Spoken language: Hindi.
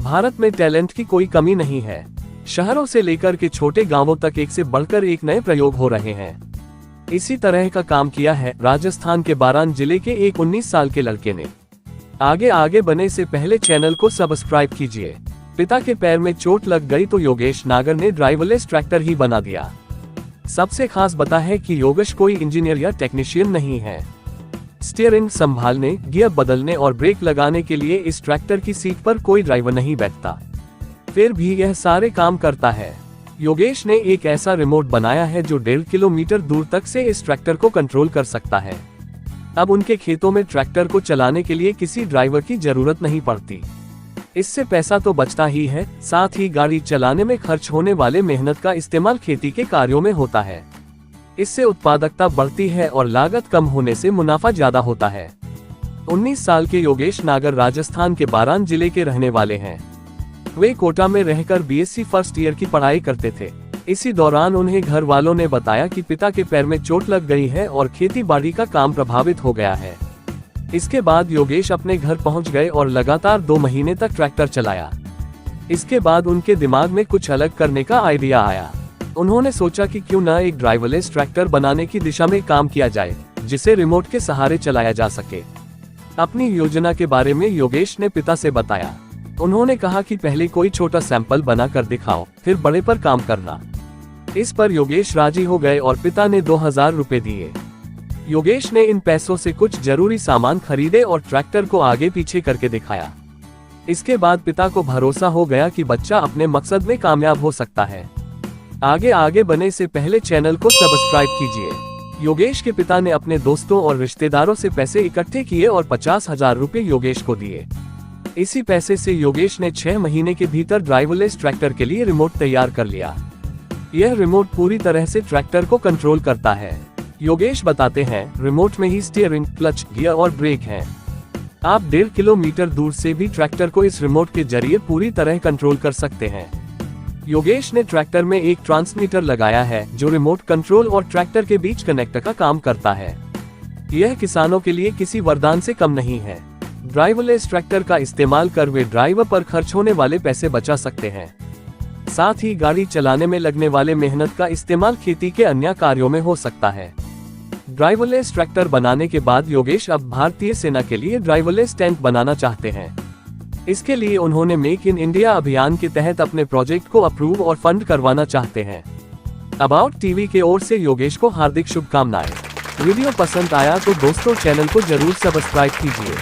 भारत में टैलेंट की कोई कमी नहीं है। शहरों से लेकर के छोटे गांवों तक एक से बढ़कर एक नए प्रयोग हो रहे हैं। इसी तरह का काम किया है राजस्थान के बारान जिले के एक 19 साल के लड़के ने। आगे आगे बने से पहले चैनल को सब्सक्राइब कीजिए। पिता के पैर में चोट लग गई तो योगेश नागर ने ड्राइवरलेस ट्रैक्टर ही बना दिया। सबसे खास बात है कि योगेश कोई इंजीनियर या टेक्नीशियन नहीं है। स्टीयरिंग संभालने, गियर बदलने और ब्रेक लगाने के लिए इस ट्रैक्टर की सीट पर कोई ड्राइवर नहीं बैठता, फिर भी यह सारे काम करता है। योगेश ने एक ऐसा रिमोट बनाया है जो 1.5 किलोमीटर दूर तक से इस ट्रैक्टर को कंट्रोल कर सकता है। अब उनके खेतों में ट्रैक्टर को चलाने के लिए किसी ड्राइवर की जरूरत नहीं पड़ती। इससे पैसा तो बचता ही है, साथ ही गाड़ी चलाने में खर्च होने वाले मेहनत का इस्तेमाल खेती के कार्यों में होता है। इससे उत्पादकता बढ़ती है और लागत कम होने से मुनाफा ज्यादा होता है। 19 साल के योगेश नागर राजस्थान के बारान जिले के रहने वाले हैं। वे कोटा में रहकर बीएससी फर्स्ट ईयर की पढ़ाई करते थे। इसी दौरान उन्हें घर वालों ने बताया कि पिता के पैर में चोट लग गई है और खेती बाड़ी का काम प्रभावित हो गया है। इसके बाद योगेश अपने घर पहुंच गए और लगातार 2 महीने तक ट्रैक्टर चलाया। इसके बाद उनके दिमाग में कुछ अलग करने का आइडिया आया। उन्होंने सोचा कि क्यों न एक ड्राइवरलेस ट्रैक्टर बनाने की दिशा में काम किया जाए, जिसे रिमोट के सहारे चलाया जा सके। अपनी योजना के बारे में योगेश ने पिता से बताया। उन्होंने कहा कि पहले कोई छोटा सैंपल बना कर दिखाओ, फिर बड़े पर काम करना। इस पर योगेश राजी हो गए और पिता ने 2000 रुपए दिए। योगेश ने इन पैसों से कुछ जरूरी सामान खरीदे और ट्रैक्टर को आगे पीछे करके दिखाया। इसके बाद पिता को भरोसा हो गया कि बच्चा अपने मकसद में कामयाब हो सकता है। आगे आगे बने से पहले चैनल को सब्सक्राइब कीजिए। योगेश के पिता ने अपने दोस्तों और रिश्तेदारों से पैसे इकट्ठे किए और 50,000 रुपए योगेश को दिए। इसी पैसे से योगेश ने 6 महीने के भीतर ड्राइवरलेस ट्रैक्टर के लिए रिमोट तैयार कर लिया। यह रिमोट पूरी तरह से ट्रैक्टर को कंट्रोल करता है। योगेश बताते हैं, रिमोट में ही स्टीयरिंग, क्लच, गियर और ब्रेक हैं। आप 1.5 किलोमीटर दूर से भी ट्रैक्टर को इस रिमोट के जरिए पूरी तरह कंट्रोल कर सकते हैं। योगेश ने ट्रैक्टर में एक ट्रांसमीटर लगाया है जो रिमोट कंट्रोल और ट्रैक्टर के बीच कनेक्टर का काम करता है। यह किसानों के लिए किसी वरदान से कम नहीं है। ड्राइवरलेस ट्रैक्टर का इस्तेमाल कर वे ड्राइवर पर खर्च होने वाले पैसे बचा सकते हैं। साथ ही गाड़ी चलाने में लगने वाले मेहनत का इस्तेमाल खेती के अन्य कार्यों में हो सकता है। ड्राइवरलेस ट्रैक्टर बनाने के बाद योगेश अब भारतीय सेना के लिए ड्राइवरलेस टैंक बनाना चाहते हैं। इसके लिए उन्होंने मेक इन इंडिया अभियान के तहत अपने प्रोजेक्ट को अप्रूव और फंड करवाना चाहते हैं। अबाउट टीवी के ओर से योगेश को हार्दिक शुभकामनाएं। वीडियो पसंद आया तो दोस्तों चैनल को जरूर सब्सक्राइब कीजिए।